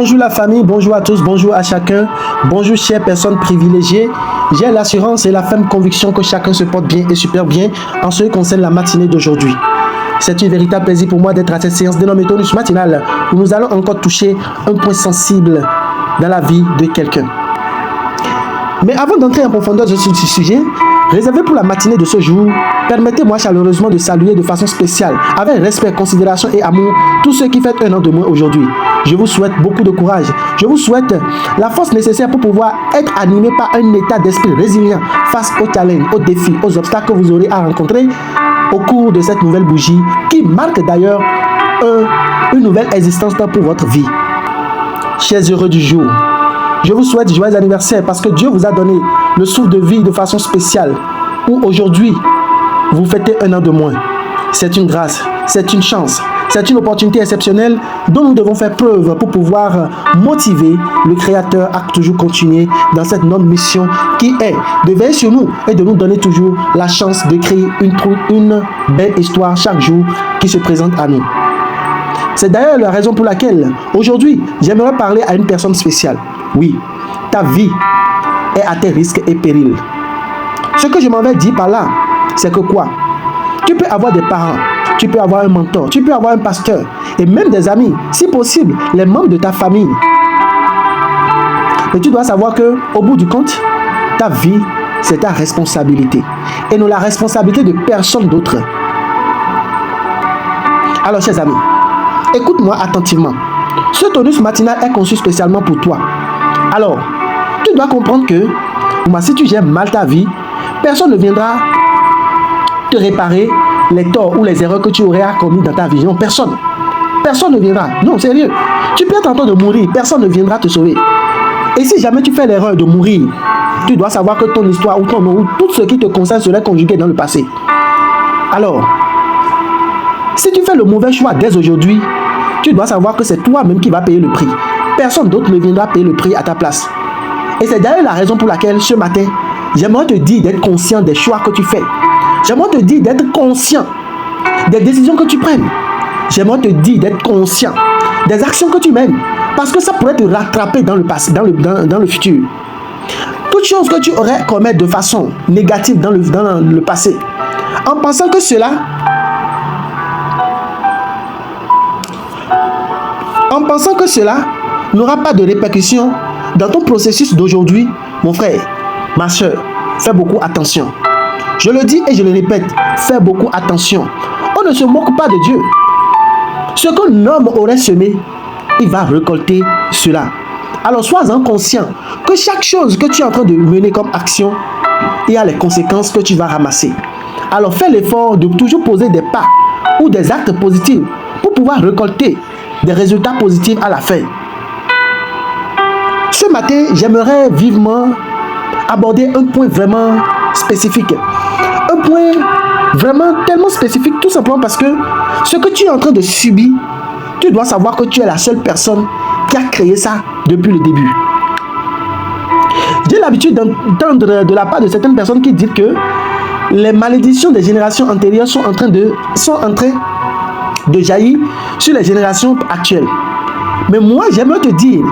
Bonjour la famille, bonjour à tous, bonjour à chacun, bonjour chères personnes privilégiées. J'ai l'assurance et la ferme conviction que chacun se porte bien et super bien en ce qui concerne la matinée d'aujourd'hui. C'est un véritable plaisir pour moi d'être à cette séance dénommée Tonus matinale où nous allons encore toucher un point sensible dans la vie de quelqu'un. Mais avant d'entrer en profondeur sur ce sujet, réservé pour la matinée de ce jour, permettez-moi chaleureusement de saluer de façon spéciale, avec respect, considération et amour, tous ceux qui fêtent un an de moins aujourd'hui. Je vous souhaite beaucoup de courage. Je vous souhaite la force nécessaire pour pouvoir être animé par un état d'esprit résilient face aux challenges, aux défis, aux obstacles que vous aurez à rencontrer au cours de cette nouvelle bougie qui marque d'ailleurs une nouvelle existence pour votre vie. Chers heureux du jour, je vous souhaite joyeux anniversaire parce que Dieu vous a donné le souffle de vie de façon spéciale où aujourd'hui vous fêtez un an de moins. C'est une grâce, c'est une chance, c'est une opportunité exceptionnelle dont nous devons faire preuve pour pouvoir motiver le Créateur à toujours continuer dans cette noble mission qui est de veiller sur nous et de nous donner toujours la chance de créer une belle histoire chaque jour qui se présente à nous. C'est d'ailleurs la raison pour laquelle aujourd'hui j'aimerais parler à une personne spéciale. Oui, ta vie est à tes risques et périls. Ce que je m'en vais dire par là, c'est que quoi? Tu peux avoir des parents, tu peux avoir un mentor, tu peux avoir un pasteur et même des amis, si possible, les membres de ta famille. Mais tu dois savoir que au bout du compte, ta vie, c'est ta responsabilité et non la responsabilité de personne d'autre. Alors, chers amis, écoute-moi attentivement. Ce tonus matinal est conçu spécialement pour toi. Alors, tu dois comprendre que si tu gères mal ta vie, personne ne viendra te réparer les torts ou les erreurs que tu aurais commis dans ta vie. Non, personne. Personne ne viendra. Non, sérieux. Tu peux être en train de mourir, personne ne viendra te sauver. Et si jamais tu fais l'erreur de mourir, tu dois savoir que ton histoire ou ton nom ou tout ce qui te concerne serait conjugué dans le passé. Alors, si tu fais le mauvais choix dès aujourd'hui, tu dois savoir que c'est toi-même qui vas payer le prix. Personne d'autre ne viendra payer le prix à ta place. Et c'est d'ailleurs la raison pour laquelle ce matin, j'aimerais te dire d'être conscient des choix que tu fais. J'aimerais te dire d'être conscient des décisions que tu prennes. J'aimerais te dire d'être conscient des actions que tu mènes. Parce que ça pourrait te rattraper dans le passé, dans le futur. Toute chose que tu aurais commis de façon négative dans le passé, en pensant que cela n'aura pas de répercussions dans ton processus d'aujourd'hui, mon frère, ma soeur, fais beaucoup attention. Je le dis et je le répète, fais beaucoup attention. On ne se moque pas de Dieu. Ce qu'un homme aurait semé, il va récolter cela. Alors sois-en conscient que chaque chose que tu es en train de mener comme action, il y a les conséquences que tu vas ramasser. Alors fais l'effort de toujours poser des pas ou des actes positifs pour pouvoir récolter des résultats positifs à la fin. Ce matin, j'aimerais vivement aborder un point vraiment spécifique. Un point vraiment tellement spécifique, tout simplement parce que ce que tu es en train de subir, tu dois savoir que tu es la seule personne qui a créé ça depuis le début. J'ai l'habitude d'entendre de la part de certaines personnes qui disent que les malédictions des générations antérieures sont en train de jaillir sur les générations actuelles. Mais moi, j'aimerais te dire,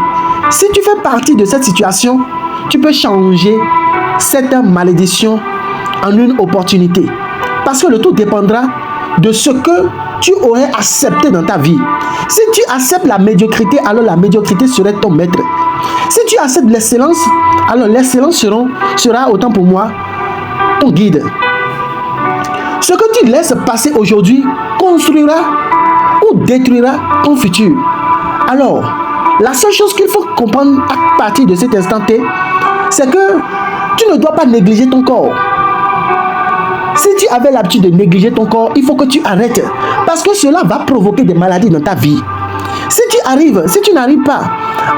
si tu fais partie de cette situation, tu peux changer cette malédiction en une opportunité. Parce que le tout dépendra de ce que tu aurais accepté dans ta vie. Si tu acceptes la médiocrité, alors la médiocrité serait ton maître. Si tu acceptes l'excellence, alors l'excellence sera autant pour moi ton guide. Ce que tu laisses passer aujourd'hui construira ou détruira ton futur. Alors, la seule chose qu'il faut comprendre à partir de cet instant T, c'est que tu ne dois pas négliger ton corps. Si tu avais l'habitude de négliger ton corps, il faut que tu arrêtes. Parce que cela va provoquer des maladies dans ta vie. Si tu n'arrives pas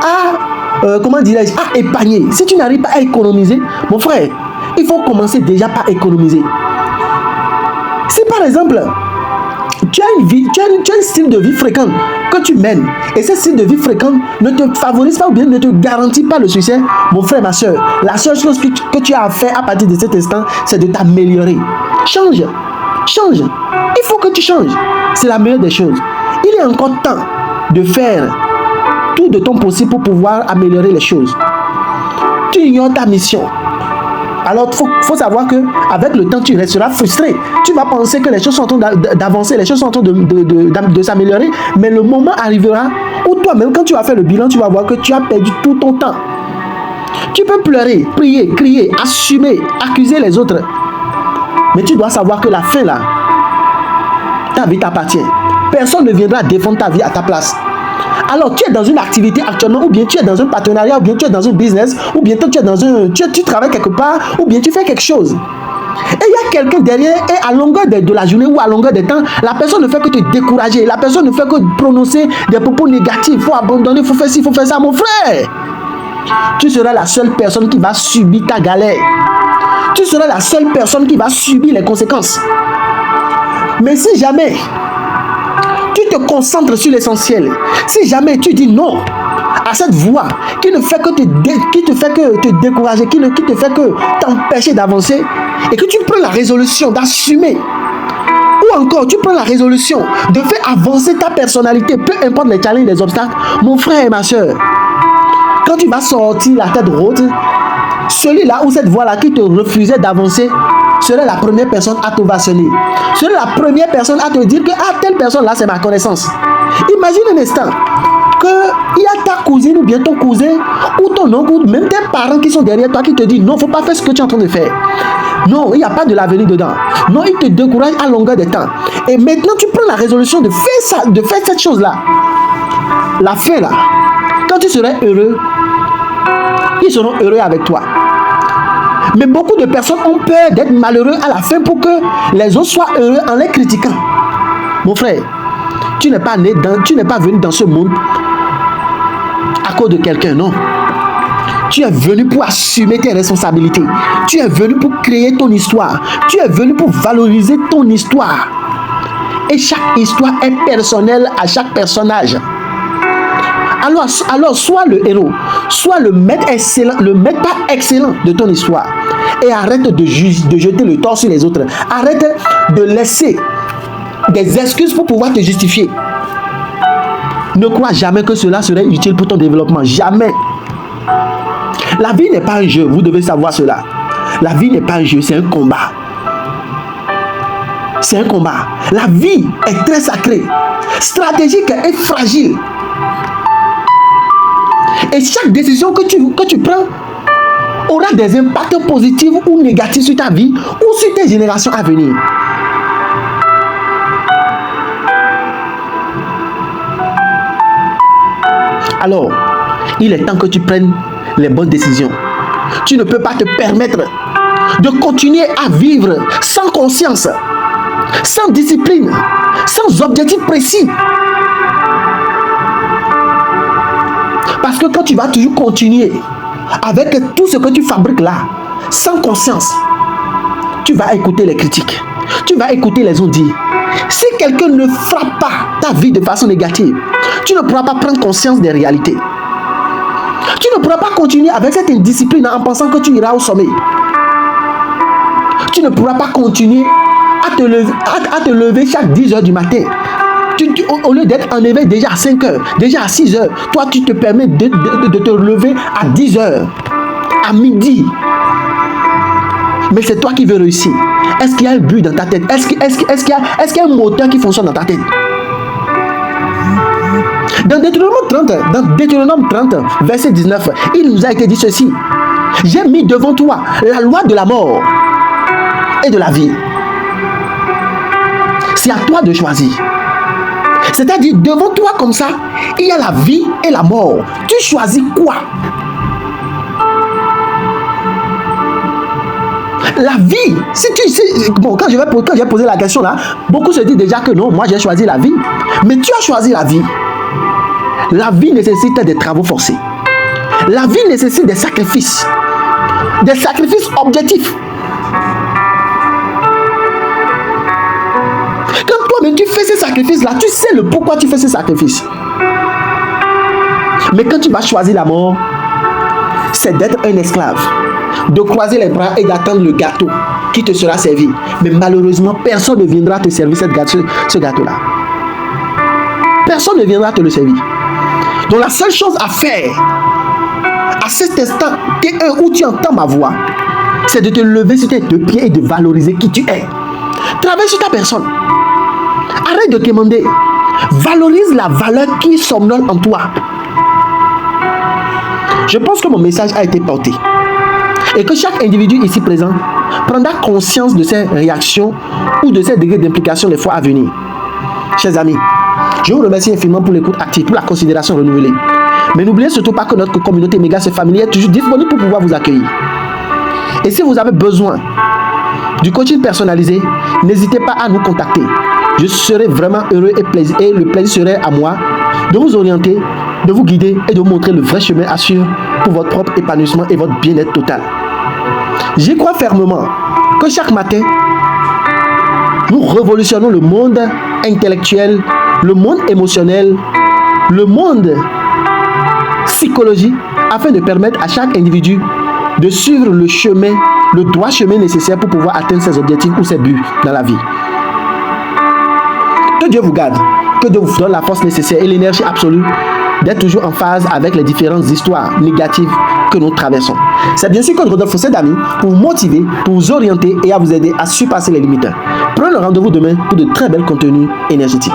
à épargner, si tu n'arrives pas à économiser, mon frère, il faut commencer déjà par économiser. Si par exemple, tu as un style de vie fréquent que tu mènes et ce style de vie fréquent ne te favorise pas ou bien ne te garantit pas le succès, mon frère, ma soeur, la seule chose que tu as à faire à partir de cet instant, c'est de t'améliorer. Change. Il faut que tu changes. C'est la meilleure des choses. Il est encore temps de faire tout de ton possible pour pouvoir améliorer les choses. Tu ignores ta mission. Alors, il faut savoir qu'avec le temps, tu resteras frustré. Tu vas penser que les choses sont en train d'avancer, les choses sont en train de s'améliorer, mais le moment arrivera où toi-même, quand tu vas faire le bilan, tu vas voir que tu as perdu tout ton temps. Tu peux pleurer, prier, crier, assumer, accuser les autres. Mais tu dois savoir que la fin, là, ta vie t'appartient. Personne ne viendra défendre ta vie à ta place. Alors, tu es dans une activité actuellement, ou bien tu es dans un partenariat, ou bien tu es dans un business, ou bien tu es dans tu travailles quelque part, ou bien tu fais quelque chose. Et il y a quelqu'un derrière, et à longueur de la journée ou à longueur de temps, la personne ne fait que te décourager. La personne ne fait que prononcer des propos négatifs. Il faut abandonner, il faut faire ci, il faut faire ça, mon frère. Tu seras la seule personne qui va subir ta galère. Tu seras la seule personne qui va subir les conséquences. Mais si jamais tu te concentres sur l'essentiel, si jamais tu dis non à cette voix qui ne fait que te décourager, qui te fait que t'empêcher d'avancer, et que tu prends la résolution d'assumer, ou encore tu prends la résolution de faire avancer ta personnalité, peu importe les challenges, les obstacles, mon frère et ma soeur, quand tu vas sortir la tête haute, celui-là ou cette voix-là qui te refusait d'avancer serait la première personne à t'ovationner. Serait la première personne à te dire que telle personne-là, c'est ma connaissance. Imagine un instant qu'il y a ta cousine ou bien ton cousin ou ton oncle ou même tes parents qui sont derrière toi qui te disent non, il ne faut pas faire ce que tu es en train de faire. Non, il n'y a pas de l'avenir dedans. Non, il te décourage à longueur de temps. Et maintenant, tu prends la résolution de faire ça, de faire cette chose-là. La fin là, quand tu serais heureux, ils seront heureux avec toi. Mais beaucoup de personnes ont peur d'être malheureux à la fin pour que les autres soient heureux en les critiquant. Mon frère, tu n'es pas venu dans ce monde à cause de quelqu'un, non. Tu es venu pour assumer tes responsabilités. Tu es venu pour créer ton histoire. Tu es venu pour valoriser ton histoire. Et chaque histoire est personnelle à chaque personnage. Alors sois le héros, sois le maître excellent, le maître pas excellent de ton histoire. Et arrête de jeter le tort sur les autres. Arrête de laisser des excuses pour pouvoir te justifier. Ne crois jamais que cela serait utile pour ton développement. Jamais. La vie n'est pas un jeu, vous devez savoir cela. La vie n'est pas un jeu, c'est un combat. C'est un combat. La vie est très sacrée, stratégique et fragile. Et chaque décision que tu prends aura des impacts positifs ou négatifs sur ta vie ou sur tes générations à venir. Alors, il est temps que tu prennes les bonnes décisions. Tu ne peux pas te permettre de continuer à vivre sans conscience, sans discipline, sans objectif précis. Parce que quand tu vas toujours continuer avec tout ce que tu fabriques là, sans conscience, tu vas écouter les critiques, tu vas écouter les on-dit. Si quelqu'un ne frappe pas ta vie de façon négative, tu ne pourras pas prendre conscience des réalités. Tu ne pourras pas continuer avec cette indiscipline en pensant que tu iras au sommet. Tu ne pourras pas continuer à te lever chaque 10 heures du matin. Au lieu d'être en éveil déjà à 5 heures, déjà à 6 heures, toi tu te permets de te lever à 10 heures, à midi. Mais c'est toi qui veux réussir. Est-ce qu'il y a un but dans ta tête? Est-ce qu'il y a un moteur qui fonctionne dans ta tête? Dans Deutéronome 30, verset 19, il nous a été dit ceci. J'ai mis devant toi la loi de la mort et de la vie. C'est à toi de choisir. C'est-à-dire, devant toi comme ça, il y a la vie et la mort. Tu choisis quoi? La vie, quand j'ai posé la question là, beaucoup se disent déjà que non, moi j'ai choisi la vie. Mais tu as choisi la vie. La vie nécessite des travaux forcés. La vie nécessite des sacrifices objectifs. Quand toi-même tu fais ces sacrifices-là, tu sais le pourquoi tu fais ces sacrifices. Mais quand tu vas choisir la mort, c'est d'être un esclave, de croiser les bras et d'attendre le gâteau qui te sera servi. Mais malheureusement, personne ne viendra te servir ce gâteau-là. Personne ne viendra te le servir. Donc la seule chose à faire à cet instant où tu entends ma voix, c'est de te lever sur tes deux pieds et de valoriser qui tu es. Travaille sur ta personne. Arrête de quémander. Valorise la valeur qui somnole en toi. Je pense que mon message a été porté et que chaque individu ici présent prendra conscience de ses réactions ou de ses degrés d'implication les fois à venir. Chers amis, je vous remercie infiniment pour l'écoute active, pour la considération renouvelée. Mais n'oubliez surtout pas que notre communauté méga familiale est toujours disponible pour pouvoir vous accueillir. Et si vous avez besoin du coaching personnalisé, n'hésitez pas à nous contacter. Je serai vraiment heureux et le plaisir serait à moi de vous orienter, de vous guider et de vous montrer le vrai chemin à suivre pour votre propre épanouissement et votre bien-être total. J'y crois fermement que chaque matin, nous révolutionnons le monde intellectuel, le monde émotionnel, le monde psychologique, afin de permettre à chaque individu de suivre le chemin, le droit chemin nécessaire pour pouvoir atteindre ses objectifs ou ses buts dans la vie. Que Dieu vous garde, que Dieu vous donne la force nécessaire et l'énergie absolue d'être toujours en phase avec les différentes histoires négatives que nous traversons. C'est bien sûr que Rodolphe Fossé d'amis pour vous motiver, pour vous orienter et à vous aider à surpasser les limites. Prenez le rendez-vous demain pour de très belles contenus énergétiques.